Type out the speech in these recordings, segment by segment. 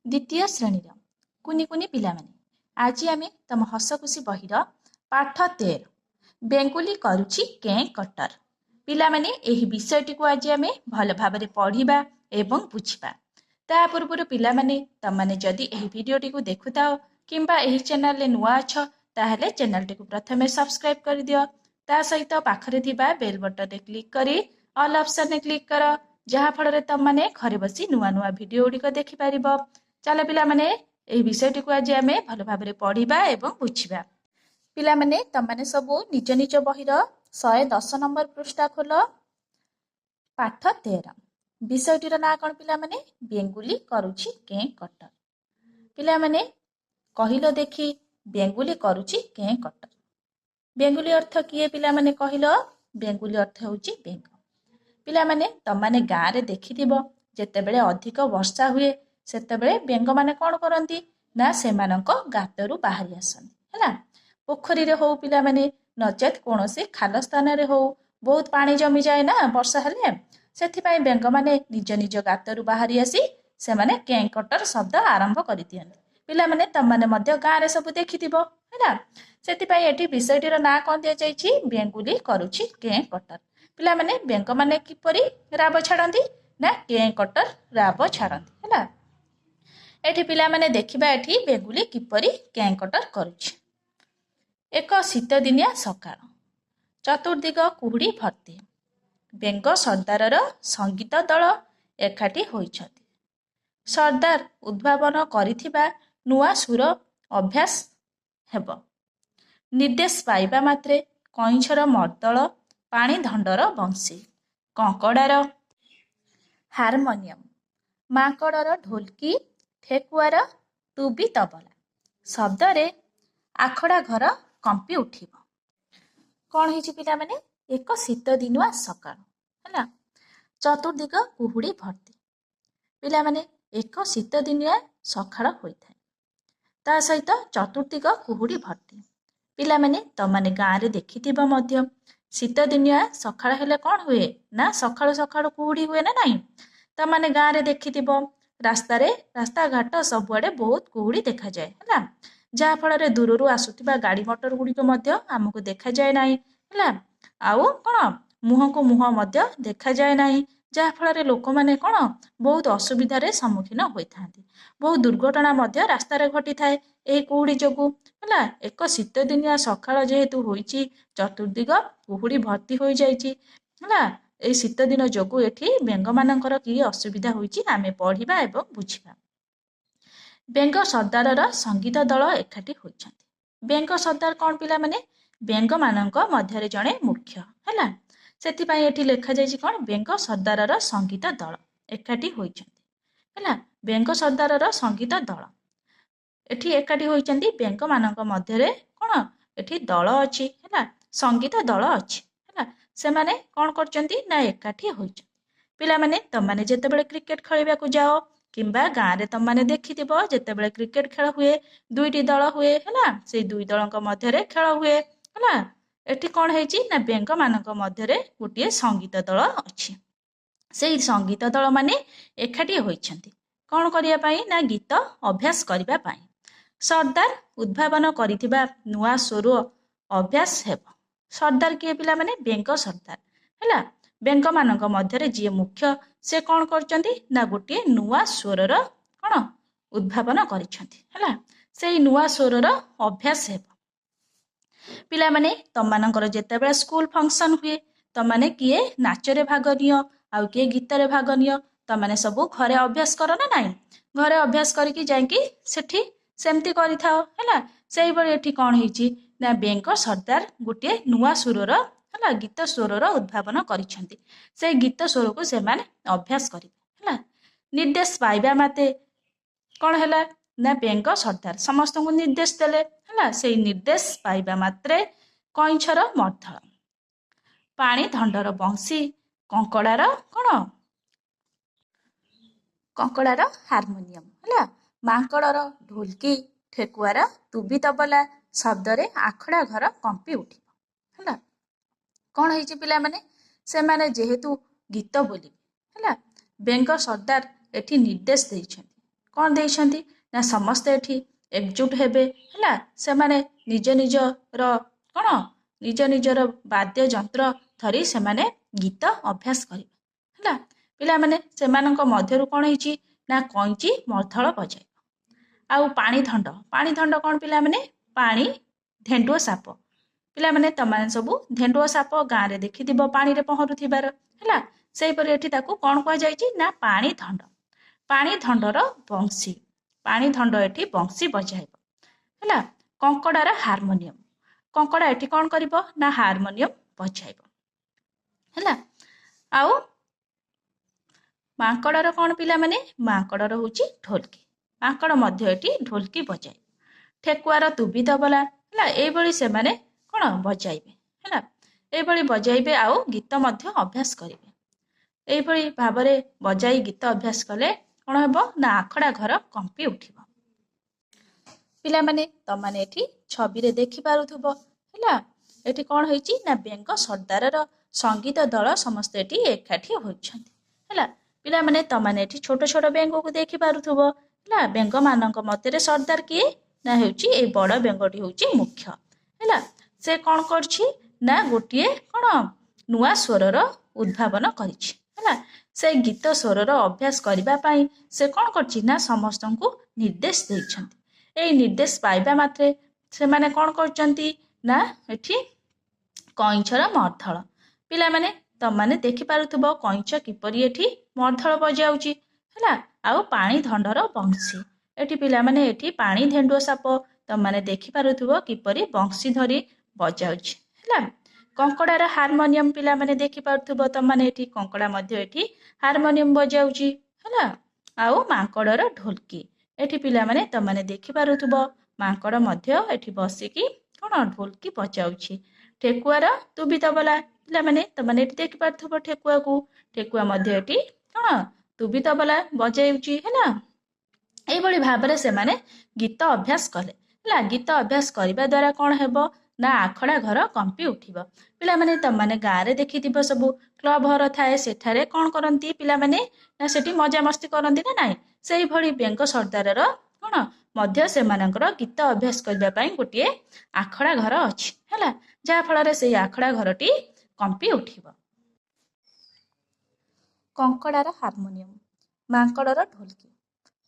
द्वितीय श्रेणीर कुनी कुनी पिलामाने आज आमे तम हसखुशी बहिर पाठ 13 बेंगुली करुछि कें कटर पिलामाने एही विषयटी को आज आमे भल भाबरे पढ़िबा एवं बुझिबा। ता पूर्व पिलामाने तमाने जदि एही भिडियोटी को देखुताओ किंबा एही चैनल ले नुआ अछ ताहले चैनल टी को प्रथमे सब्सक्राइब कर दियो। ता सहित पाखरे थिबा बेल बटन रे क्लिक करी ऑल ऑप्शन ने क्लिक कर जहा फଳରେ तमाने घरे बसी नुआ नुआ भिडियो गुडी को देखि परिबो। चलो पिलामाने एही विषयटी को आज आमे भल भाबरे पढ़िबा एवं बुझिबा। पिलामाने तमाने सबो निज निज बहिर 110 नंबर पृष्ठा खोल पाठ 13 विषयटीर ना कौन पिलामाने बेंगुली करुछि कें कटर। पिलामाने कहिलो देखि बेंगुली करुछि कें कटर। बेंगुली अर्थ किए पिलामाने कहिलो बेंगुली अर्थ होछि बेंग। पिलामाने तमाने गाँ रे देखिथिबो जेतेबेले अधिक वर्षा हुए सेतेबेले बेंग माने कोन करंती ना सेमानंक गातरु बाहरी आसंती हैला। पोखरी रे हो पिलामाने नचेत कोनोसी खाल स्थान रे हो बहुत पानी जमी जाए ना वर्षा हेले सेथिपाई बेंग माने निज निज गातरु बाहरी आसी सेमाने कें कटर शब्द आरंभ करि दियंती। पिलामाने तमाने मध्य गाँ रे सब देखिथिबो हैला। सेथिपाई एठी विषयटीर ना कोन दिया जाईछि बेंगुली करुछि कें कटर। पिलामाने बेंग माने किपरि राब छाड़ंती ना कें कटर राब छाड़ंती हैला। एठी पिलामाने देखिबा एठी बेंगुली किपरि कें कटर करुछि। एक शीत दिनिया सकाळ चतुर्दिग कुहुड़ी भर्ती बेंग सरदारर संगीत दल एकाठी होइछथि। सरदार उद्भावन करिथिबा नुआ सुर अभ्यास हेब। निर्देश पाइबा मात्रे कइंछर मर्दल पानी धंडर बंशी कंकड़ार हारमोनियम माकड़र ढोलकी ठेकुआर टुबी तबला शब्दरे आखड़ा घर कंपी उठिब। कौन होइछि पिलामाने एक शीत दिनुआ सकाळ हैला चतुर्दिग कुहुड़ी भर्ती पिलामाने एक शीत दिनिया सकाळ होइथाय ता सहित चतुर्दिग कुहुड़ी भर्ती। पिलामाने तमाने गाँ रे देखिथिबो मध्य शीत दिनिया सकाळ हेले कौन हुए ना सकाळ सकाळ कुहुड़ी हुए ना नहीं। तमाने गाँ रे देखिथिबो रास्ता घाट सबुआडे बहुत कुहुड़ी देखा जाए हैला। जहा फଳରେ दूररू आसुथिबा गाड़ी मोटर गुड़िक मध्य आमको देखा जाए नहीं हैला। आउ कौन मुह को मुह मध्य देखा जाए नहीं जहा फଳରେ लोक माने कौन बहुत असुविधा रे सम्मुखीन होइथांती। बहुत दुर्घटना मध्य रास्ता रे घटी थाए एही कुहुड़ी जोगु हैला। एक शीत दिनिया सकाळ जेहेतु होइछि चतुर्दिग कुहुड़ी भर्ती होई जाइछि हैला। एही शीत दिन जोगु एठी बेंग मानकर की असुविधा होइछि आमे पढ़िबा एवं बुझिबा। बेंग सरदारर संगीत दल एकाठी होइछन्ति। बेंग सरदार कौन पिलामाने बेंग मानक मध्यरे जणे मुख्य हैला। सेथिपाई एठी लेखा जाइछि कौन बेंग सरदारर संगीत दल एकाठी होइछन्ति हैला। बेंग सरदारर संगीत दल एठी एकाठी होइछन्ति बेंग मानक मध्यरे कौन एठी दल अछि हैला संगीत दल अछि हैला। सेमाने कौन करछन्ति ना एकाठी होइछन्ति। पिलामाने तमाने जेतेबेले क्रिकेट खेलिबाकू जाओ किंबा गाँ रे तमाने देखिथिबो जेतेबेले क्रिकेट खेल हुए दुईटी दल हुए हैला से दुई दलक मध्यरे खेल हुए हैला। एठी कौन हेछि ना बेंग मानक मध्यरे गोटिए संगीत दल अछि। सेई संगीत दल माने एकाठी होइछन्ति कौन करिया पई ना गीत अभ्यास करिबा पई। सरदार उद्भावन करिथिबा नुआ स्वर अभ्यास हेब। सरदार किए पिला माने बेंग सरदार हैला। बेंग मानक मध्यरे जी मुख्य से कौन करछन्ति ना गोटिए नुआ स्वरर कौन उद्भावन करिछन्ति हैला। सेई नुआ स्वरर अभ्यास हेब। पिला माने तममानकर जेतेबेले स्कूल फंक्शन हुए तमाने किए नाच रे भाग नियो आउ किए गीत रे भाग नियो तमाने सबु घरे अभ्यास करो ना नहीं। घरे अभ्यास करिकी जाइकी सेठी सेमती करिथाओ हैला। सेही बळी एठी कौन हेछि ना बेंग सरदार गोटिए नुआ सुरर हैला गीत स्वरर उद्भावन करिछन्ति। से गीत स्वर को से माने अभ्यास करिवे हैला। निर्देश पाइबा माते कौन हैला ना बेंग सरदार समस्त को निर्देश देले हैला। सेही निर्देश पाइबा मात्रे कइंछर मर्दल पानी धंडर बंशी कंकड़ार कौन कंकड़ार हारमोनियम हैला। माकड़र ढोलकी ठेकुआर टुबी तबला शब्दरे आखड़ा घर कंपी उठिब हैला। कौन हेछि पिला माने से माने जेहेतु गीत बोलिबे हैला बेंग सरदार एठी निर्देश दैछन्ति କ'ଣ ଦେଇଛନ୍ତି ନା ସମସ୍ତେ ଏଠି ଏକଜୁଟ ହେବେ ହେଲା। ସେମାନେ ନିଜ ନିଜର କ'ଣ ନିଜ ନିଜର ବାଦ୍ୟଯନ୍ତ୍ର ଧରି ସେମାନେ ଗୀତ ଅଭ୍ୟାସ କରିବେ ହେଲା। ପିଲାମାନେ ସେମାନଙ୍କ ମଧ୍ୟରୁ କ'ଣ ହେଇଛି ନା କଇଁଚି ମର୍ଦ୍ଦଳ ବଜାଇବ। ଆଉ ପାଣିଧଣ୍ଡ କ'ଣ ପିଲାମାନେ ପାଣି ଧେଣ୍ଡୁଅ ସାପ। ପିଲାମାନେ ତମାନେ ସବୁ ଧେଣ୍ଡୁଅ ସାପ ଗାଁରେ ଦେଖିଥିବ ପାଣିରେ ପହଁରୁଥିବାର ହେଲା। ସେହିପରି ଏଠି ତାକୁ କ'ଣ କୁହାଯାଇଛି ନା ପାଣିଧଣ୍ଡର ବଂଶୀ। ପାଣିଧଣ୍ଡ ଏଠି ବଂଶୀ ବଜାଇବ ହେଲା। କଙ୍କଡ଼ାର ହାରମୋନିୟମ। କଙ୍କଡ଼ା ଏଠି କ'ଣ କରିବ ନା ହାରମୋନିୟମ ବଜାଇବ ହେଲା। ଆଉ ମାଙ୍କଡ଼ର କ'ଣ ପିଲାମାନେ ମାଙ୍କଡ଼ର ହେଉଛି ଢୋଲକି। ମାଙ୍କଡ଼ ମଧ୍ୟ ଏଠି ଢୋଲକି ବଜାଇବ। ଠେକୁଆର ତୁବି ତବଲା ହେଲା। ଏଇଭଳି ସେମାନେ କ'ଣ ବଜାଇବେ ହେଲା। ଏଇଭଳି ବଜାଇବେ ଆଉ ଗୀତ ମଧ୍ୟ ଅଭ୍ୟାସ କରିବେ। ଏଇଭଳି ଭାବରେ ବଜାଇ ଗୀତ ଅଭ୍ୟାସ କଲେ କ'ଣ ହେବ ନା ଆଖଡ଼ା ଘର କମ୍ପି ଉଠିବ। ପିଲାମାନେ ତମାନେ ଏଠି ଛବିରେ ଦେଖିପାରୁଥିବ ହେଲା। ଏଠି କ'ଣ ହେଇଛି ନା ବେଙ୍ଗ ସର୍ଦ୍ଦାରର ସଙ୍ଗୀତ ଦଳ ସମସ୍ତେ ଏଠି ଏକାଠି ହୋଇଛନ୍ତି ହେଲା। ପିଲାମାନେ ତମାନେ ଏଠି ଛୋଟ ଛୋଟ ବେଙ୍ଗକୁ ଦେଖିପାରୁଥିବ ହେଲା। ବେଙ୍ଗମାନଙ୍କ ମଧ୍ୟରେ ସର୍ଦ୍ଦାର କିଏ ନା ହେଉଛି ଏଇ ବଡ଼ ବେଙ୍ଗଟି ହେଉଛି ମୁଖ୍ୟ ହେଲା। ସେ କ'ଣ କରିଛି ନା ଗୋଟିଏ କ'ଣ ନୂଆ ସ୍ୱରର ଉଦ୍ଭାବନ କରିଛି ହେଲା। ସେ ଗୀତ ସ୍ୱରର ଅଭ୍ୟାସ କରିବା ପାଇଁ ସେ କ'ଣ କରିଛି ନା ସମସ୍ତଙ୍କୁ ନିର୍ଦ୍ଦେଶ ଦେଇଛନ୍ତି। ଏଇ ନିର୍ଦ୍ଦେଶ ପାଇବା ମାତ୍ରେ ସେମାନେ କ'ଣ କରୁଛନ୍ତି ନା ଏଠି କଇଁଛର ମର୍ଦ୍ଦଳ। ପିଲାମାନେ ତମାନେ ଦେଖିପାରୁଥିବ କଇଁଛ କିପରି ଏଠି ମର୍ଦ୍ଦଳ ବଜାଉଛି ହେଲା। ଆଉ ପାଣିଧଣ୍ଡର ବଂଶୀ। ଏଠି ପିଲାମାନେ ଏଠି ପାଣି ଧେଣ୍ଡୁଅ ସାପ ତମାନେ ଦେଖିପାରୁଥିବ କିପରି ବଂଶୀ ଧରି ବଜାଉଛି ହେଲା। କଙ୍କଡ଼ାର ହାରମୋନିୟମ ପିଲାମାନେ ଦେଖିପାରୁଥିବ ତମାନେ ଏଠି କଙ୍କଡ଼ା ମଧ୍ୟ ଏଠି ହାରମୋନିୟମ ବଜାଉଛି ହେଲା। ଆଉ ମାଙ୍କଡ଼ର ଢୋଲକି। ଏଠି ପିଲାମାନେ ତମାନେ ଦେଖିପାରୁଥିବ ମାଙ୍କଡ଼ ମଧ୍ୟ ଏଠି ବସିକି କ'ଣ ଢୋଲକି ବଜାଉଛି। ଠେକୁଆର ତୁବି ତବଲା। ପିଲାମାନେ ତମାନେ ଏଠି ଦେଖିପାରୁଥିବ ଠେକୁଆକୁ। ଠେକୁଆ ମଧ୍ୟ ଏଠି କ'ଣ ତୁବି ତବଲା ବଜାଉଛି ହେଲା। ଏଇଭଳି ଭାବରେ ସେମାନେ ଗୀତ ଅଭ୍ୟାସ କଲେ ହେଲା। ଗୀତ ଅଭ୍ୟାସ କରିବା ଦ୍ୱାରା କ'ଣ ହେବ ନା ଆଖଡ଼ା ଘର କମ୍ପି ଉଠିବ। ପିଲାମାନେ ତମାନେ ଗାଁରେ ଦେଖିଥିବ ସବୁ କ୍ଲବ ଘର ଥାଏ। ସେଠାରେ କ'ଣ କରନ୍ତି ପିଲାମାନେ ନା ସେଠି ମଜାମସ୍ତି କରନ୍ତି ନା ନାହିଁ। ସେଇଭଳି ବେଙ୍ଗ ସର୍ଦ୍ଦାରର କ'ଣ ମଧ୍ୟ ସେମାନଙ୍କର ଗୀତ ଅଭ୍ୟାସ କରିବା ପାଇଁ ଗୋଟିଏ ଆଖଡ଼ା ଘର ଅଛି ହେଲା। ଯାହାଫଳରେ ସେଇ ଆଖଡ଼ା ଘରଟି କମ୍ପି ଉଠିବ। କଙ୍କଡ଼ାର ହାରମୋନିୟମ, ମାଙ୍କଡ଼ର ଢୋଲକି,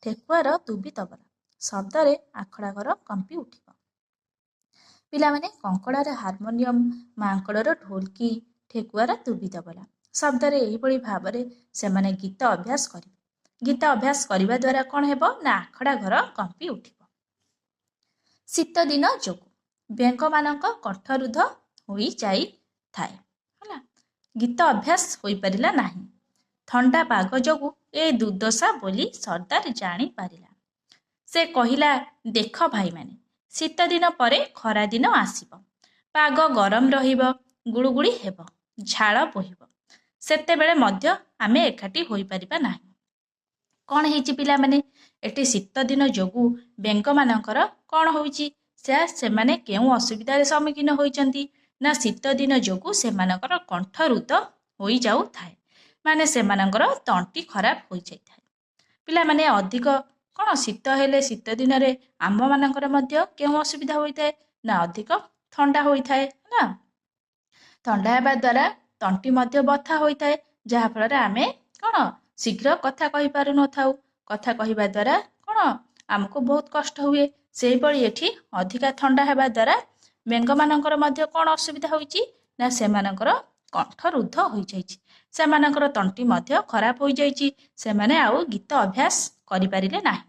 ଠେକୁଆର ତୁବି ତବଲା ଶବ୍ଦରେ ଆଖଡ଼ା ଘର କମ୍ପି ଉଠିବ। ପିଲାମାନେ କଙ୍କଡ଼ାର ହାରମୋନିୟମ, ମାଙ୍କଡ଼ର ଢୋଲକି, ଠେକୁଆର ତୁବି ତବଲା ଶବ୍ଦରେ ଏହିଭଳି ଭାବରେ ସେମାନେ ଗୀତ ଅଭ୍ୟାସ କରିବେ। ଗୀତ ଅଭ୍ୟାସ କରିବା ଦ୍ୱାରା କ'ଣ ହେବ ନା ଆଖଡ଼ା ଘର କମ୍ପି ଉଠିବ। ଶୀତ ଦିନ ଯୋଗୁଁ ବେଙ୍ଗମାନଙ୍କ କଣ୍ଠରୁଦ୍ଧ ହୋଇଯାଇଥାଏ ହେଲା। ଗୀତ ଅଭ୍ୟାସ ହୋଇପାରିଲା ନାହିଁ। ଥଣ୍ଡା ପାଗ ଯୋଗୁଁ ଏ ଦୁର୍ଦ୍ଦଶା ବୋଲି ସର୍ଦ୍ଦାର ଜାଣିପାରିଲା। ସେ କହିଲା, ଦେଖ ଭାଇମାନେ, ଶୀତ ଦିନ ପରେ ଖରା ଦିନ ଆସିବ। ପାଗ ଗରମ ରହିବ, ଗୁଳୁଗୁଳି ହେବ, ଝାଳ ବୋହିବ। ସେତେବେଳେ ମଧ୍ୟ ଆମେ ଏକାଠି ହୋଇପାରିବା ନାହିଁ। କ'ଣ ହେଇଛି ପିଲାମାନେ ଏଠି ଶୀତ ଦିନ ଯୋଗୁଁ ବେଙ୍ଗମାନଙ୍କର କ'ଣ ହେଉଛି ସେମାନେ କେଉଁ ଅସୁବିଧାର ସମ୍ମୁଖୀନ ହୋଇଛନ୍ତି ନା ଶୀତ ଦିନ ଯୋଗୁଁ ସେମାନଙ୍କର କଣ୍ଠରୁଦ୍ଧ ହୋଇଯାଉଥାଏ। ମାନେ ସେମାନଙ୍କର ତଣ୍ଟି ଖରାପ ହୋଇଯାଇଥାଏ। ପିଲାମାନେ ଅଧିକ କ'ଣ ଶୀତ ହେଲେ ଶୀତ ଦିନରେ ଆମ୍ଭମାନଙ୍କର ମଧ୍ୟ କେଉଁ ଅସୁବିଧା ହୋଇଥାଏ ନା ଅଧିକ ଥଣ୍ଡା ହୋଇଥାଏ ନା। ଥଣ୍ଡା ହେବା ଦ୍ୱାରା ତଣ୍ଟି ମଧ୍ୟ ବଥା ହୋଇଥାଏ। ଯାହାଫଳରେ ଆମେ କ'ଣ ଶୀଘ୍ର କଥା କହିପାରୁନଥାଉ। କଥା କହିବା ଦ୍ୱାରା କ'ଣ ଆମକୁ ବହୁତ କଷ୍ଟ ହୁଏ। ସେହିଭଳି ଏଠି ଅଧିକା ଥଣ୍ଡା ହେବା ଦ୍ୱାରା ବେଙ୍ଗମାନଙ୍କର ମଧ୍ୟ କ'ଣ ଅସୁବିଧା ହୋଇଛି ନା ସେମାନଙ୍କର କଣ୍ଠରୁଦ୍ଧ ହୋଇଯାଇଛି। ସେମାନଙ୍କର ତଣ୍ଟି ମଧ୍ୟ ଖରାପ ହୋଇଯାଇଛି। ସେମାନେ ଆଉ ଗୀତ ଅଭ୍ୟାସ କରିପାରିଲେ ନାହିଁ।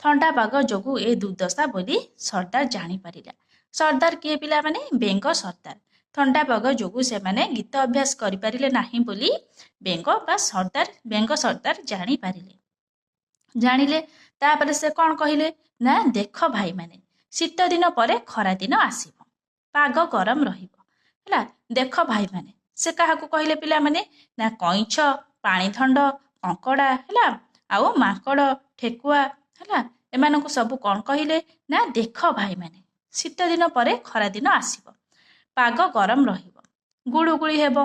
ଥଣ୍ଡା ପାଗ ଯୋଗୁଁ ଏ ଦୁର୍ଦ୍ଦଶା ବୋଲି ସର୍ଦ୍ଦାର ଜାଣିପାରିଲା। ସର୍ଦ୍ଦାର କିଏ ପିଲାମାନେ ବେଙ୍ଗ ସର୍ଦ୍ଦାର। ଥଣ୍ଡା ପାଗ ଯୋଗୁଁ ସେମାନେ ଗୀତ ଅଭ୍ୟାସ କରିପାରିଲେ ନାହିଁ ବୋଲି ବେଙ୍ଗ ସର୍ଦ୍ଦାର ଜାଣିଲେ। ତାପରେ ସେ କ'ଣ କହିଲେ ନା ଦେଖ ଭାଇମାନେ, ଶୀତ ଦିନ ପରେ ଖରା ଦିନ ଆସିବ, ପାଗ ଗରମ ରହିବ ହେଲା। ଦେଖ ଭାଇମାନେ, ସେ କାହାକୁ କହିଲେ ପିଲାମାନେ ନା କଇଁଛ, ପାଣିଧଣ୍ଡ, କଙ୍କଡ଼ା ହେଲା ଆଉ ମାଙ୍କଡ଼, ଠେକୁଆ ହେଲା ଏମାନଙ୍କୁ ସବୁ କ'ଣ କହିଲେ ନା ଦେଖ ଭାଇମାନେ, ଶୀତ ଦିନ ପରେ ଖରା ଦିନ ଆସିବ, ପାଗ ଗରମ ରହିବ, ଗୁଳୁଗୁଳି ହେବ,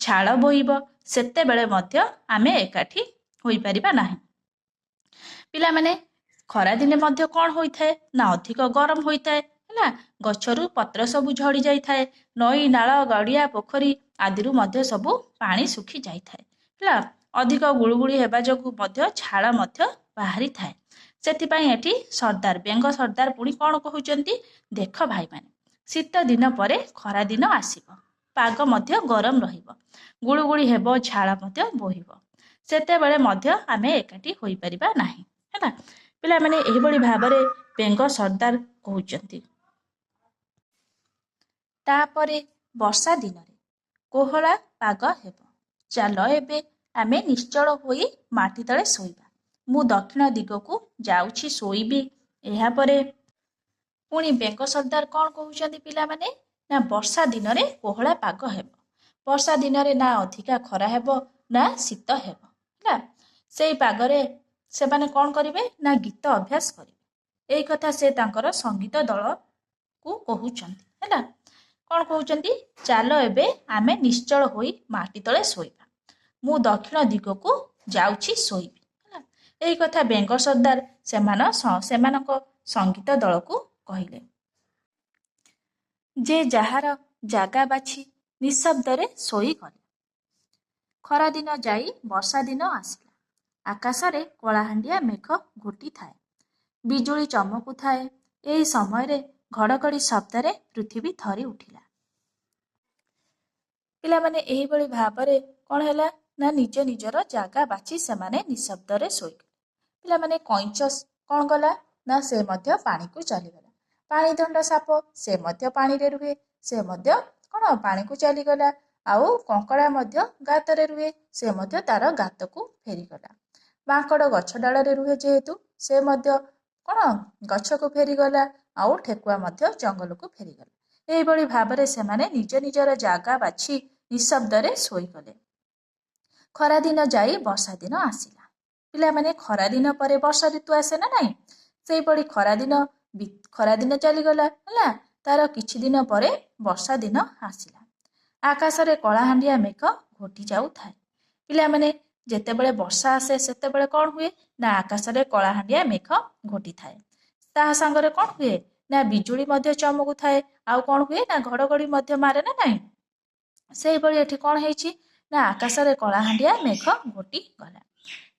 ଝାଳ ବୋହିବ। ସେତେବେଳେ ମଧ୍ୟ ଆମେ ଏକାଠି ହୋଇପାରିବା ନାହିଁ। ପିଲାମାନେ ଖରାଦିନେ ମଧ୍ୟ କ'ଣ ହୋଇଥାଏ ନା ଅଧିକ ଗରମ ହୋଇଥାଏ ହେଲା। ଗଛରୁ ପତ୍ର ସବୁ ଝଡ଼ି ଯାଇଥାଏ। ନଈ ନାଳ ଗଡ଼ିଆ ପୋଖରୀ ଆଦିରୁ ମଧ୍ୟ ସବୁ ପାଣି ଶୁଖି ଯାଇଥାଏ ହେଲା। ଅଧିକ ଗୁଳୁଗୁଳି ହେବା ଯୋଗୁଁ ମଧ୍ୟ ଝାଳ ମଧ୍ୟ ବାହାରିଥାଏ। ସେଥିପାଇଁ ଏଠି ସର୍ଦ୍ଦାର ବେଙ୍ଗ ସର୍ଦ୍ଦାର ପୁଣି କ'ଣ କହୁଛନ୍ତି, ଦେଖ ଭାଇମାନେ, ଶୀତ ଦିନ ପରେ ଖରା ଦିନ ଆସିବ, ପାଗ ମଧ୍ୟ ଗରମ ରହିବ, ଗୁଳୁଗୁଳି ହେବ, ଝାଳ ମଧ୍ୟ ବୋହିବ, ସେତେବେଳେ ମଧ୍ୟ ଆମେ ଏକାଠି ହୋଇପାରିବା ନାହିଁ ହେଲା। ପିଲାମାନେ ଏହିଭଳି ଭାବରେ ବେଙ୍ଗ ସର୍ଦ୍ଦାର କହୁଛନ୍ତି। ତାପରେ ବର୍ଷା ଦିନରେ କୋହଳା ପାଗ ହେବ। ଚାଲ ଏବେ ଆମେ ନିଶ୍ଚଳ ହୋଇ ମାଟି ତଳେ ଶୋଇବା। ମୁଁ ଦକ୍ଷିଣ ଦିଗକୁ ଯାଉଛି ଶୋଇବି। ଏହାପରେ ପୁଣି ବେଙ୍ଗ ସର୍ଦ୍ଦାର କ'ଣ କହୁଛନ୍ତି ପିଲାମାନେ, ନା ବର୍ଷା ଦିନରେ କୋହଳା ପାଗ ହେବ। ବର୍ଷା ଦିନରେ ନା ଅଧିକା ଖରା ହେବ ନା ଶୀତ ହେବ ହେଲା। ସେଇ ପାଗରେ ସେମାନେ କ'ଣ କରିବେ ନା ଗୀତ ଅଭ୍ୟାସ କରିବେ। ଏଇ କଥା ସେ ତାଙ୍କର ସଙ୍ଗୀତ ଦଳକୁ କହୁଛନ୍ତି ହେଲା। କ'ଣ କହୁଛନ୍ତି, ଚାଲ ଏବେ ଆମେ ନିଶ୍ଚଳ ହୋଇ ମାଟି ତଳେ ଶୋଇବା। ମୁଁ ଦକ୍ଷିଣ ଦିଗକୁ ଯାଉଛି ଶୋଇବି ହେଲା। ଏଇ କଥା ବେଙ୍ଗ ସର୍ଦ୍ଦାର ସେମାନଙ୍କ ସଙ୍ଗୀତ ଦଳକୁ କହିଲେ। ଯେ ଯାହାର ଜାଗା ବାଛି ନିଶବ୍ଦରେ ଶୋଇଗଲେ। ଖରାଦିନ ଯାଇ ବର୍ଷା ଦିନ ଆସିଲା। ଆକାଶରେ କଳାହାଣ୍ଡିଆ ମେଘ ଘୋଟିଥାଏ, ବିଜୁଳି ଚମକୁଥାଏ। ଏହି ସମୟରେ ଘଡ଼ଘଡ଼ି ଶବ୍ଦରେ ପୃଥିବୀ ଥରି ଉଠିଲା। ପିଲାମାନେ ଏହିଭଳି ଭାବରେ କ'ଣ ହେଲା ନା ନିଜ ନିଜର ଜାଗା ବାଛି ସେମାନେ ନିଶବ୍ଦରେ ଶୋଇଗଲେ। ପିଲାମାନେ କଇଁଚ କ'ଣ କଲା ନା ସେ ମଧ୍ୟ ପାଣିକୁ ଚାଲିଗଲା। ପାଣି ଦଣ୍ଡ ସାପ ସେ ମଧ୍ୟ ପାଣିରେ ରୁହେ, ସେ ମଧ୍ୟ କ'ଣ ପାଣିକୁ ଚାଲିଗଲା। ଆଉ କଙ୍କଡ଼ା ମଧ୍ୟ ଗାତରେ ରୁହେ, ସେ ମଧ୍ୟ ତାର ଗାତକୁ ଫେରିଗଲା। ମାଙ୍କଡ଼ ଗଛ ଡାଳରେ ରୁହେ ଯେହେତୁ ସେ ମଧ୍ୟ କ'ଣ ଗଛକୁ ଫେରିଗଲା। ଆଉ ଠେକୁଆ ମଧ୍ୟ ଜଙ୍ଗଲକୁ ଫେରିଗଲା। ଏହିଭଳି ଭାବରେ ସେମାନେ ନିଜ ନିଜର ଜାଗା ବାଛି ନିଶବ୍ଦରେ ଶୋଇଗଲେ। ଖରାଦିନ ଯାଇ ବର୍ଷା ଦିନ ଆସିଲା। ପିଲାମାନେ ଖରାଦିନ ପରେ ବର୍ଷା ଋତୁ ଆସେ ନା ନାହିଁ। ସେଇଭଳି ଖରାଦିନ ଚାଲିଗଲା ହେଲା। ତାର କିଛି ଦିନ ପରେ ବର୍ଷା ଦିନ ଆସିଲା। ଆକାଶରେ କଳାହାଣ୍ଡିଆ ମେଘ ଘୋଟି ଯାଉଥାଏ। ପିଲାମାନେ ଯେତେବେଳେ ବର୍ଷା ଆସେ ସେତେବେଳେ କ'ଣ ହୁଏ ନା ଆକାଶରେ କଳାହାଣ୍ଡିଆ ମେଘ ଘୋଟିଥାଏ। ତାହା ସାଙ୍ଗରେ କ'ଣ ହୁଏ ନା ବିଜୁଳି ମଧ୍ୟ ଚମକୁଥାଏ। ଆଉ କ'ଣ ହୁଏ ନା ଘଡ଼ଘଡ଼ି ମଧ୍ୟ ମାରେ ନା ନାହିଁ। ସେଇଭଳି ଏଠି କ'ଣ ହେଇଛି ନା ଆକାଶରେ କଳାହାଣ୍ଡିଆ ମେଘ ଘୋଟିଗଲା,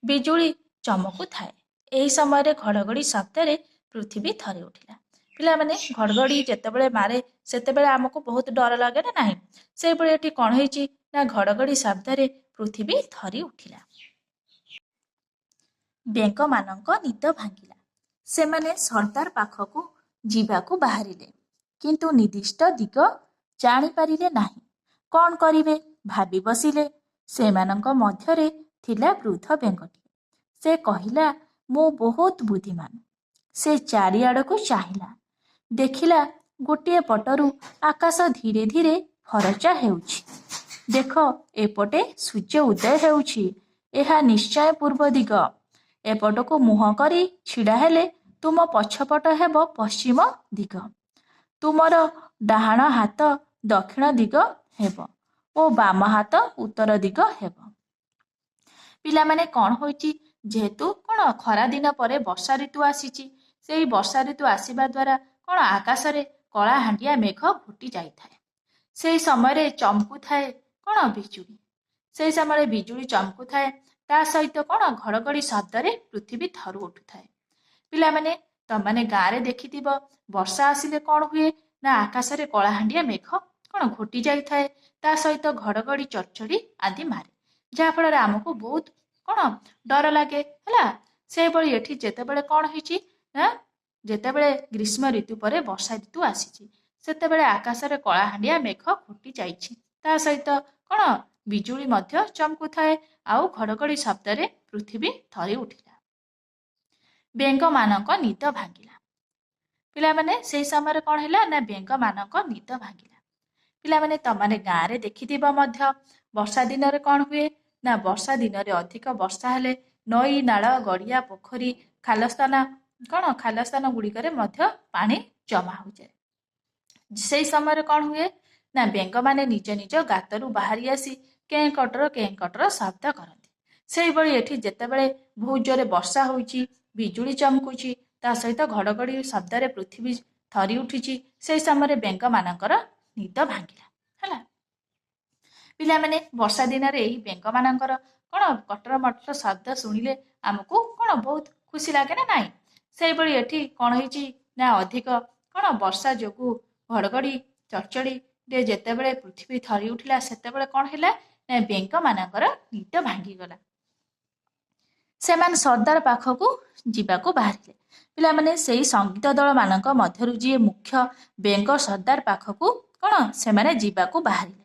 ବିଜୁଳି ଚମକୁଥାଏ। ଏହି ସମୟରେ ଘଡ଼ଘଡ଼ି ଶବ୍ଦରେ ପୃଥିବୀ ଥରି ଉଠିଲା। ପିଲାମାନେ ଘଡ଼ଘଡ଼ି ଯେତେବେଳେ ମାରେ ସେତେବେଳେ ଆମକୁ ବହୁତ ଡର ଲାଗେ ନା ନାହିଁ। ସେଇଭଳି ଏଠି କ'ଣ ହେଇଛି ନା ଘଡ଼ଘଡ଼ି ଶବ୍ଦରେ ପୃଥିବୀ ଥରି ଉଠିଲା। ବେଙ୍ଗମାନଙ୍କ ନିଦ ଭାଙ୍ଗିଲା। ସେମାନେ ସର୍ଦ୍ଦାର ପାଖକୁ ଯିବାକୁ ବାହାରିଲେ, କିନ୍ତୁ ନିର୍ଦ୍ଦିଷ୍ଟ ଦିଗ ଜାଣିପାରିଲେ ନାହିଁ। କ'ଣ କରିବେ ଭାବି ବସିଲେ। ସେମାନଙ୍କ ମଧ୍ୟରେ ଥିଲା ବୃଦ୍ଧ ବେଙ୍ଗଟିଏ। ସେ କହିଲା, ମୁଁ ବହୁତ ବୁଦ୍ଧିମାନ। ସେ ଚାରିଆଡ଼କୁ ଚାହିଁଲା, ଦେଖିଲା ଗୋଟିଏ ପଟରୁ ଆକାଶ ଧୀରେ ଧୀରେ ଫରଚା ହେଉଛି। ଦେଖ, ଏପଟେ ସୂର୍ଯ୍ୟ ଉଦୟ ହେଉଛି। ଏହା ନିଶ୍ଚୟ ପୂର୍ବ ଦିଗ। ଏପଟକୁ ମୁହଁ କରି ଛିଡ଼ା ହେଲେ ତୁମ ପଛପଟ ହେବ ପଶ୍ଚିମ ଦିଗ। ତୁମର ଡାହାଣ ହାତ ଦକ୍ଷିଣ ଦିଗ ହେବ ଓ ବାମ ହାତ ଉତ୍ତର ଦିଗ ହେବ। ପିଲାମାନେ କ'ଣ ହୋଇଛି, ଯେହେତୁ କ'ଣ ଖରାଦିନ ପରେ ବର୍ଷା ଋତୁ ଆସିଛି। ସେଇ ବର୍ଷା ଋତୁ ଆସିବା ଦ୍ୱାରା କ'ଣ ଆକାଶରେ କଳାହାଣ୍ଡିଆ ମେଘ ଘୋଟି ଯାଇଥାଏ। ସେଇ ସମୟରେ ଚମକୁଥାଏ କ'ଣ ବିଜୁଳି। ସେଇ ସମୟରେ ବିଜୁଳି ଚମକୁଥାଏ, ତା ସହିତ କ'ଣ ଘଡ଼ଘଡ଼ି ଶବ୍ଦରେ ପୃଥିବୀ ଥରୁ ଉଠୁଥାଏ। ପିଲାମାନେ ତମମାନେ ଗାଁରେ ଦେଖିଥିବ ବର୍ଷା ଆସିଲେ କ'ଣ ହୁଏ ନା ଆକାଶରେ କଳାହାଣ୍ଡିଆ ମେଘ କ'ଣ ଘୋଟି ଯାଇଥାଏ। ତା ସହିତ ଘଡ଼ଘଡ଼ି ଚଡ଼ଚଡ଼ି ଆଦି ମାରେ, ଯାହାଫଳରେ ଆମକୁ ବହୁତ କ'ଣ ଡର ଲାଗେ ହେଲା। ସେହିଭଳି ଏଠି ଯେତେବେଳେ କ'ଣ ହେଇଛି ନା ଯେତେବେଳେ ଗ୍ରୀଷ୍ମ ଋତୁ ପରେ ବର୍ଷା ଋତୁ ଆସିଛି ସେତେବେଳେ ଆକାଶରେ କଳାହାଣ୍ଡିଆ ମେଘ ଘୋଟି ଯାଇଛି। ତା ସହିତ କ'ଣ ବିଜୁଳି ମଧ୍ୟ ଚମକୁଥାଏ ଆଉ ଘଡ଼ଘଡ଼ି ଶବ୍ଦରେ ପୃଥିବୀ ଥରି ଉଠିଲା। ବେଙ୍ଗମାନଙ୍କ ନିଦ ଭାଙ୍ଗିଲା। ପିଲାମାନେ ସେଇ ସମୟରେ କ'ଣ ହେଲା ନା ବେଙ୍ଗମାନଙ୍କ ନିଦ ଭାଙ୍ଗିଲା। ପିଲାମାନେ ତମମାନେ ଗାଁରେ ଦେଖିଥିବ ମଧ୍ୟ ବର୍ଷା ଦିନରେ କ'ଣ ହୁଏ ନା ବର୍ଷା ଦିନରେ ଅଧିକ ବର୍ଷା ହେଲେ ନଈ ନାଳ ଗଡ଼ିଆ ପୋଖରୀ ଖାଲସ୍ଥାନ ଗୁଡ଼ିକରେ ମଧ୍ୟ ପାଣି ଜମା ହୋଇଯାଏ। ସେଇ ସମୟରେ କ'ଣ ହୁଏ ନା ବେଙ୍ଗମାନେ ନିଜ ନିଜ ଗାତରୁ ବାହାରି ଆସି କେଁ କଟର ଶବ୍ଦ କରନ୍ତି। ସେଇଭଳି ଏଠି ଯେତେବେଳେ ବହୁତ ଜୋରେ ବର୍ଷା ହେଉଛି ବିଜୁଳି ଚମକୁଛି, ତା ସହିତ ଘଡ଼ଘଡ଼ି ଶବ୍ଦରେ ପୃଥିବୀ ଥରି ଉଠିଛି। ସେହି ସମୟରେ ବେଙ୍ଗମାନଙ୍କର ନିଦ ଭାଙ୍ଗିଲା। ହେଲା, ପିଲାମାନେ ବର୍ଷା ଦିନରେ ଏହି ବେଙ୍ଗମାନଙ୍କର କ'ଣ କଟର ମଟର ଶବ୍ଦ ଶୁଣିଲେ ଆମକୁ କ'ଣ ବହୁତ ଖୁସି ଲାଗେ ନା ନାହିଁ? ସେଇଭଳି ଏଠି କ'ଣ ହେଇଛି ନା ଅଧିକ କ'ଣ ବର୍ଷା ଯୋଗୁଁ ଘଡ଼ଘଡ଼ି ଚଡ଼ଚଡ଼ିରେ ଯେତେବେଳେ ପୃଥିବୀ ଥରି ଉଠିଲା ସେତେବେଳେ କ'ଣ ହେଲା ନା ବେଙ୍ଗମାନଙ୍କର ନିଦ ଭାଙ୍ଗିଗଲା। ସେମାନେ ସର୍ଦ୍ଦାର ପାଖକୁ ଯିବାକୁ ବାହାରିଲେ। ପିଲାମାନେ ସେଇ ସଙ୍ଗୀତ ଦଳମାନଙ୍କ ମଧ୍ୟରୁ ଯିଏ ମୁଖ୍ୟ ବେଙ୍ଗ ସର୍ଦ୍ଦାର ପାଖକୁ କ'ଣ ସେମାନେ ଯିବାକୁ ବାହାରିଲେ,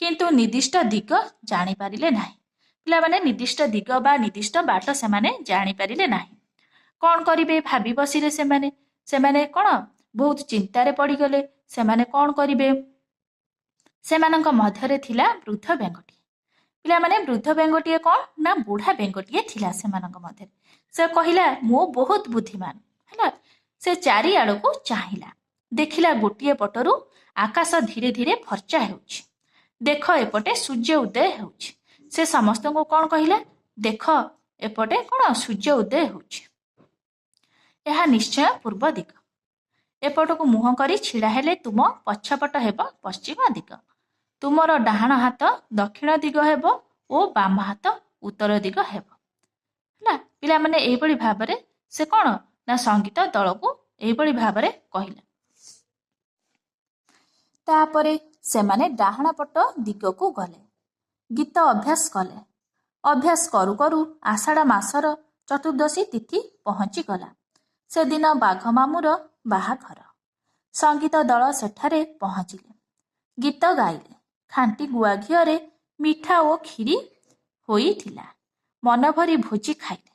କିନ୍ତୁ ନିର୍ଦ୍ଦିଷ୍ଟ ଦିଗ ଜାଣିପାରିଲେ ନାହିଁ। ପିଲାମାନେ ନିର୍ଦ୍ଦିଷ୍ଟ ଦିଗ ବା ନିର୍ଦ୍ଦିଷ୍ଟ ବାଟ ସେମାନେ ଜାଣିପାରିଲେ ନାହିଁ। କ'ଣ କରିବେ ଭାବି ବସିଲେ ସେମାନେ। ସେମାନେ କ'ଣ ବହୁତ ଚିନ୍ତାରେ ପଡ଼ିଗଲେ। ସେମାନେ କ'ଣ କରିବେ? ସେମାନଙ୍କ ମଧ୍ୟରେ ଥିଲା ବୃଦ୍ଧ ବେଙ୍ଗଟିଏ। ପିଲାମାନେ ବୃଦ୍ଧ ବେଙ୍ଗଟିଏ କ'ଣ ନା ବୁଢ଼ା ବେଙ୍ଗଟିଏ ଥିଲା ସେମାନଙ୍କ ମଧ୍ୟରେ। ସେ କହିଲା, ମୁଁ ବହୁତ ବୁଦ୍ଧିମାନ। ହେଲା, ସେ ଚାରିଆଡ଼କୁ ଚାହିଁଲା, ଦେଖିଲା ଗୋଟିଏ ପଟରୁ ଆକାଶ ଧୀରେ ଧୀରେ ଫର୍ଚ୍ଚା ହେଉଛି। ଦେଖ ଏପଟେ ସୂର୍ଯ୍ୟ ଉଦୟ ହେଉଛି। ସେ ସମସ୍ତଙ୍କୁ କ'ଣ କହିଲା? ଦେଖ ଏପଟେ କ'ଣ ସୂର୍ଯ୍ୟ ଉଦୟ ହେଉଛି। ଏହା ନିଶ୍ଚୟ ପୂର୍ବ ଦିଗ। ଏପଟକୁ ମୁହଁ କରି ଛିଡ଼ା ହେଲେ ତୁମ ପଛପଟ ହେବ ପଶ୍ଚିମ ଦିଗ। ତୁମର ଡାହାଣ ହାତ ଦକ୍ଷିଣ ଦିଗ ହେବ ଓ ବାମ ହାତ ଉତ୍ତର ଦିଗ ହେବ। ହେଲା, ପିଲାମାନେ ଏଇଭଳି ଭାବରେ ସେ କ'ଣ ନା ସଙ୍ଗୀତ ଦଳକୁ ଏଇଭଳି ଭାବରେ କହିଲା। ତାପରେ ସେମାନେ ଡାହାଣ ପଟ ଦିଗକୁ ଗଲେ, ଗୀତ ଅଭ୍ୟାସ କଲେ। ଅଭ୍ୟାସ କରୁ କରୁ ଆଷାଢ଼ ମାସର ଚତୁର୍ଦ୍ଦଶୀ ତିଥି ପହଞ୍ଚିଗଲା। ସେଦିନ ବାଘ ମାମୁଁର ବାହାଘର। ସଙ୍ଗୀତ ଦଳ ସେଠାରେ ପହଞ୍ଚିଲେ, ଗୀତ ଗାଇଲେ। ଖାଣ୍ଟି ଗୁଆ ଘିଅରେ ମିଠା ଓ କ୍ଷୀରି ହୋଇଥିଲା। ମନ ଭରି ଭୋଜି ଖାଇଲେ।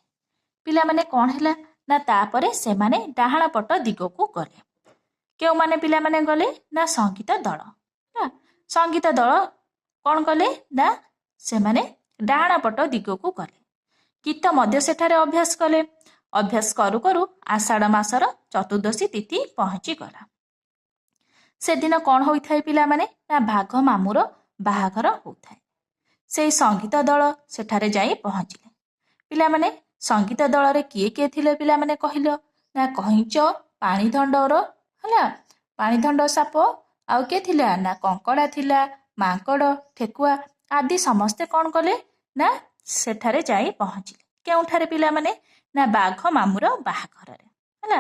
ପିଲାମାନେ କ'ଣ ହେଲା ନା ତାପରେ ସେମାନେ ଡାହାଣ ପଟ ଦିଗକୁ ଗଲେ। କେଉଁମାନେ ପିଲାମାନେ ଗଲେ ନା ସଙ୍ଗୀତ ଦଳ। ସଙ୍ଗୀତ ଦଳ କ'ଣ କଲେ ନା ସେମାନେ ଡାହାଣ ପଟ ଦିଗକୁ ଗଲେ। ଗୀତ ମଧ୍ୟ ସେଠାରେ ଅଭ୍ୟାସ କଲେ। ଅଭ୍ୟାସ କରୁ କରୁ ଆଷାଢ଼ ମାସର ଚତୁର୍ଦ୍ଦଶୀ ତିଥି ପହଞ୍ଚିଗଲା। ସେଦିନ କ'ଣ ହୋଇଥାଏ ପିଲାମାନେ ନା ବାଘ ମାମୁଁର ବାହାଘର ହେଉଥାଏ। ସେଇ ସଙ୍ଗୀତ ଦଳ ସେଠାରେ ଯାଇ ପହଞ୍ଚିଲେ। ପିଲାମାନେ ସଙ୍ଗୀତ ଦଳରେ କିଏ କିଏ ଥିଲେ ପିଲାମାନେ କହିଲ ନା କଇଁଚ, ପାଣିଧଣ୍ଡର ହେଲା, ପାଣିଧଣ୍ଡ ସାପ, ଆଉ କିଏ ଥିଲା ନା କଙ୍କଡ଼ା ଥିଲା, ମାଙ୍କଡ଼, ଠେକୁଆ ଆଦି ସମସ୍ତେ କ'ଣ କଲେ ନା ସେଠାରେ ଯାଇ ପହଞ୍ଚିଲେ। କେଉଁଠାରେ ପିଲାମାନେ ନା ବାଘ ମାମୁଁର ବାହାଘରରେ। ହେଲା,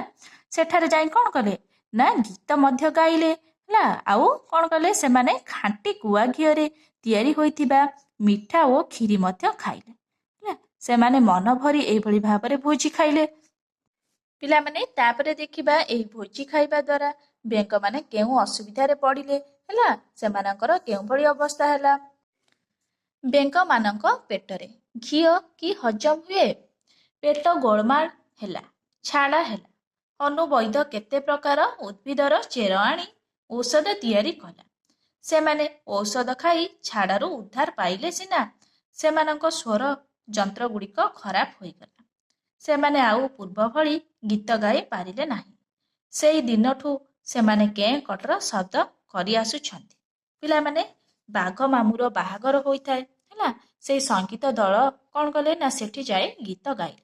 ସେଠାରେ ଯାଇ କ'ଣ କଲେ ନା ଗୀତ ମଧ୍ୟ ଗାଇଲେ। ହେଲା, ଆଉ କ'ଣ କଲେ ସେମାନେ ଖାଣ୍ଟି ଗୁଆ ଘିଅରେ ତିଆରି ହୋଇଥିବା ମିଠା ଓ କ୍ଷୀରି ମଧ୍ୟ ଖାଇଲେ। ହେଲା, ସେମାନେ ମନ ଭରି ଏଇଭଳି ଭାବରେ ଭୋଜି ଖାଇଲେ। ପିଲାମାନେ ତାପରେ ଦେଖିବା ଏହି ଭୋଜି ଖାଇବା ଦ୍ୱାରା ବେଙ୍ଗମାନେ କେଉଁ ଅସୁବିଧାରେ ପଡ଼ିଲେ। ହେଲା, ସେମାନଙ୍କର କେଉଁଭଳି ଅବସ୍ଥା ହେଲା। ବେଙ୍ଗମାନଙ୍କ ପେଟରେ ଘିଅ କି ହଜମ ହୁଏ? ପେଟ ଗୋଳମାଳ ହେଲା, ଝାଡ଼ା ହେଲା। ହନୁ ବୈଦ କେତେ ପ୍ରକାର ଉଦ୍ଭିଦର ଚେର ଆଣି ଔଷଧ ତିଆରି କଲା। ସେମାନେ ଔଷଧ ଖାଇ ଝାଡ଼ାରୁ ଉଦ୍ଧାର ପାଇଲେ ସିନା ସେମାନଙ୍କ ସ୍ୱର ଯନ୍ତ୍ରଗୁଡ଼ିକ ଖରାପ ହୋଇଗଲା। ସେମାନେ ଆଉ ପୂର୍ବ ଭଳି ଗୀତ ଗାଇ ପାରିଲେ ନାହିଁ। ସେଇ ଦିନଠୁ ସେମାନେ କେଁ କଟର ଶବ୍ଦ କରି ଆସୁଛନ୍ତି। ପିଲାମାନେ ବାଘ ମାମୁଁର ବାହାଘର ହୋଇଥାଏ। ହେଲା, ସେଇ ସଙ୍ଗୀତ ଦଳ କ'ଣ କଲେ ନା ସେଠି ଯାଇ ଗୀତ ଗାଇଲେ,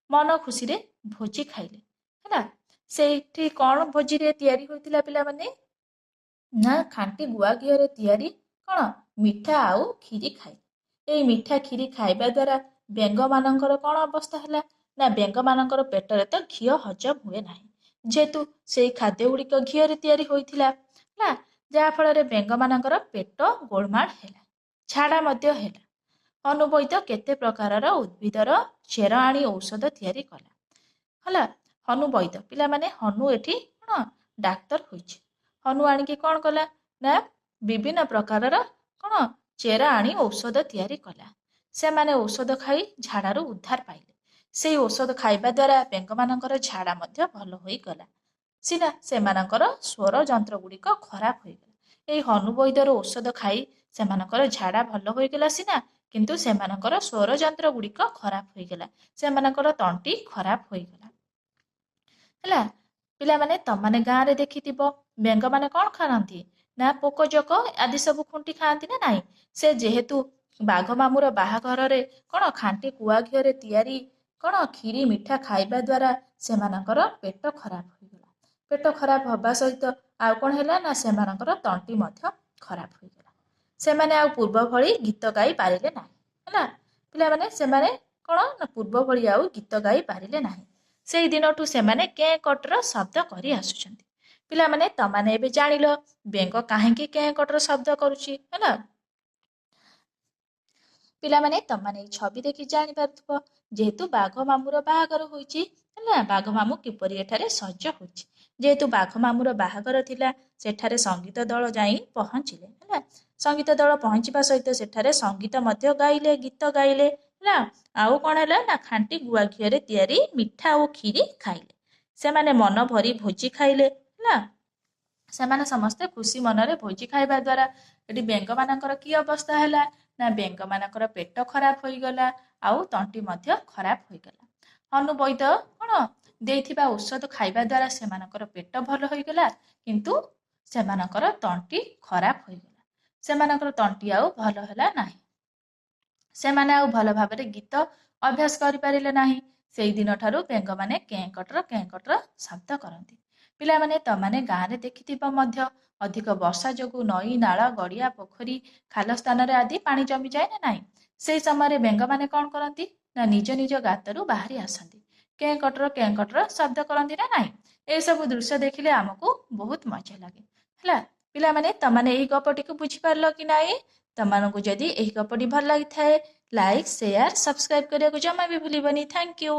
ମନ ଖୁସିରେ ଭୋଜି ଖାଇଲେ। ହେଲା, ସେଇଠି କ'ଣ ଭୋଜିରେ ତିଆରି ହୋଇଥିଲା ପିଲାମାନେ ନା ଖାଣ୍ଟି ଗୁଆ ଘିଅରେ ତିଆରି କ'ଣ ମିଠା ଆଉ କ୍ଷୀରି ଖାଇଲେ। ଏଇ ମିଠା କ୍ଷୀରି ଖାଇବା ଦ୍ୱାରା ବେଙ୍ଗମାନଙ୍କର କ'ଣ ଅବସ୍ଥା ହେଲା ନା ବେଙ୍ଗମାନଙ୍କର ପେଟରେ ତ ଘିଅ ହଜମ ହୁଏ ନାହିଁ, ଯେହେତୁ ସେଇ ଖାଦ୍ୟ ଗୁଡ଼ିକ ଘିଅରେ ତିଆରି ହୋଇଥିଲା। ହେଲା, ଯାହାଫଳରେ ବେଙ୍ଗମାନଙ୍କର ପେଟ ଗୋଳମାଳ ହେଲା, ଝାଡ଼ା ମଧ୍ୟ ହେଲା। ହନୁ ବୈଦ କେତେ ପ୍ରକାରର ଉଦ୍ଭିଦର ଚେର ଆଣି ଔଷଧ ତିଆରି କଲା। ହେଲା, ହନୁ ବୈଦ ପିଲାମାନେ ହନୁ ଏଠି କ'ଣ ଡାକ୍ତର ହୋଇଛି। ହନୁ ଆଣିକି କ'ଣ କଲା ନା ବିଭିନ୍ନ ପ୍ରକାରର କ'ଣ ଚେର ଆଣି ଔଷଧ ତିଆରି କଲା। ସେମାନେ ଔଷଧ ଖାଇ ଝାଡ଼ାରୁ ଉଦ୍ଧାର ପାଇଲେ। ସେଇ ଔଷଧ ଖାଇବା ଦ୍ୱାରା ବେଙ୍ଗମାନଙ୍କର ଝାଡ଼ା ମଧ୍ୟ ଭଲ ହୋଇଗଲା ସିନା ସେମାନଙ୍କର ସ୍ୱର ଯନ୍ତ୍ର ଗୁଡ଼ିକ ଖରାପ ହୋଇଗଲା। ଏଇ ହନୁ ବୈଦର ଔଷଧ ଖାଇ ସେମାନଙ୍କର ଝାଡ଼ା ଭଲ ହୋଇଗଲା ସିନା, କିନ୍ତୁ ସେମାନଙ୍କର ସ୍ୱର ଯନ୍ତ୍ର ଗୁଡ଼ିକ ଖରାପ ହୋଇଗଲା, ସେମାନଙ୍କର ତଣ୍ଟି ଖରାପ ହୋଇଗଲା। ହେଲା, ପିଲାମାନେ ତମାନେ ଗାଁରେ ଦେଖିଥିବ ବେଙ୍ଗମାନେ କ'ଣ ଖାଆନ୍ତି ନା ପୋକଜୋକ ଆଦି ସବୁ ଖୁଣ୍ଟି ଖାଆନ୍ତି ନା ନାହିଁ। ସେ ଯେହେତୁ ବାଘ ମାମୁଁର ବାହାଘରରେ କ'ଣ ଖାଣ୍ଟି ଗୁଆ ଘିଅରେ ତିଆରି କ'ଣ କ୍ଷୀରି ମିଠା ଖାଇବା ଦ୍ୱାରା ସେମାନଙ୍କର ପେଟ ଖରାପ ହୋଇଗଲା। ପେଟ ଖରାପ ହେବା ସହିତ ଆଉ କ'ଣ ହେଲା ନା ସେମାନଙ୍କର ତଣ୍ଟି ମଧ୍ୟ ଖରାପ ହୋଇଗଲା। ସେମାନେ ଆଉ ପୂର୍ବ ଭଳି ଗୀତ ଗାଇ ପାରିଲେ ନାହିଁ ହେଲା। ପିଲାମାନେ ସେମାନେ କ'ଣ ନା ପୂର୍ବ ଭଳି ଆଉ ଗୀତ ଗାଇ ପାରିଲେ ନାହିଁ। ସେଇ ଦିନଠୁ ସେମାନେ କେଁ କଟର ଶବ୍ଦ କରି ଆସୁଛନ୍ତି। ପିଲାମାନେ ତମାନେ ଏବେ ଜାଣିଲ ବେଙ୍ଗ କାହିଁକି କେଁ କଟର ଶବ୍ଦ କରୁଛି ହେଲା। ପିଲାମାନେ ତମାନେ ଏଇ ଛବି ଦେଖି ଜାଣିପାରୁଥିବ ଯେହେତୁ ବାଘ ମାମୁଁର ବାହାଘର ହୋଇଛି ହେଲା। ବାଘ ମାମୁଁ କିପରି ଏଠାରେ ସଜ ହୋଇଛି। ଯେହେତୁ ବାଘ ମାମୁଁର ବାହାଘର ଥିଲା ସେଠାରେ ସଙ୍ଗୀତ ଦଳ ଯାଇ ପହଞ୍ଚିଲେ ହେଲା। ସଙ୍ଗୀତ ଦଳ ପହଞ୍ଚିବା ସହିତ ସେଠାରେ ସଙ୍ଗୀତ ମଧ୍ୟ ଗାଇଲେ, ଗୀତ ଗାଇଲେ ହେଲା। ଆଉ କ'ଣ ହେଲା ନା ଖାଣ୍ଟି ଗୁଆ ଘିଅରେ ତିଆରି ମିଠା ଓ କ୍ଷୀରି ଖାଇଲେ। ସେମାନେ ମନ ଭରି ଭୋଜି ଖାଇଲେ ହେଲା। ସେମାନେ ସମସ୍ତେ ଖୁସି ମନରେ ଭୋଜି ଖାଇବା ଦ୍ୱାରା ଏଠି ବେଙ୍ଗମାନଙ୍କର କି ଅବସ୍ଥା ହେଲା ନା ବେଙ୍ଗମାନଙ୍କର ପେଟ ଖରାପ ହୋଇଗଲା ଆଉ ତଣ୍ଟି ମଧ୍ୟ ଖରାପ ହୋଇଗଲା। ହନୁ ବୈଦ୍ୟ କ'ଣ ଦେଇଥିବା ଔଷଧ ଖାଇବା ଦ୍ୱାରା ସେମାନଙ୍କର ପେଟ ଭଲ ହୋଇଗଲା କିନ୍ତୁ ସେମାନଙ୍କର ତଣ୍ଟି ଖରାପ ହୋଇଗଲା। ସେମାନଙ୍କର ତଣ୍ଟି ଆଉ ଭଲ ହେଲା ନାହିଁ। ସେମାନେ ଆଉ ଭଲ ଭାବରେ ଗୀତ ଅଭ୍ୟାସ କରିପାରିଲେ ନାହିଁ। ସେଇ ଦିନଠାରୁ ବେଙ୍ଗମାନେ କେଁ କଟର ଶବ୍ଦ କରନ୍ତି। ପିଲାମାନେ ତମାନେ ଗାଁରେ ଦେଖିଥିବ ମଧ୍ୟ ଅଧିକ ବର୍ଷା ଯୋଗୁଁ ନଈ ନାଳ ଗଡ଼ିଆ ପୋଖରୀ ଖାଲ ସ୍ଥାନରେ ଆଦି ପାଣି ଜମିଯାଏ ନା ନାହିଁ। ସେଇ ସମୟରେ ବେଙ୍ଗମାନେ କ'ଣ କରନ୍ତି ନା ନିଜ ନିଜ ଗାତରୁ ବାହାରି ଆସନ୍ତି। କେଁ କଟର ଶବ୍ଦ କରନ୍ତି ନା ନାହିଁ। ଏସବୁ ଦୃଶ୍ୟ ଦେଖିଲେ ଆମକୁ ବହୁତ ମଜା ଲାଗେ ହେଲା। ପିଲାମାନେ ତମାନେ ଏହି ଗପଟିକୁ ବୁଝିପାରିଲ କି ନାହିଁ? ତମାନଙ୍କୁ ଯଦି ଏହି ଗପଟି ଭଲ ଲାଗିଥାଏ ଲାଇକ୍ ସେୟାର ସବସ୍କ୍ରାଇବ୍ କରିବାକୁ ଜମା ବି ଭୁଲିବନି। Thank you.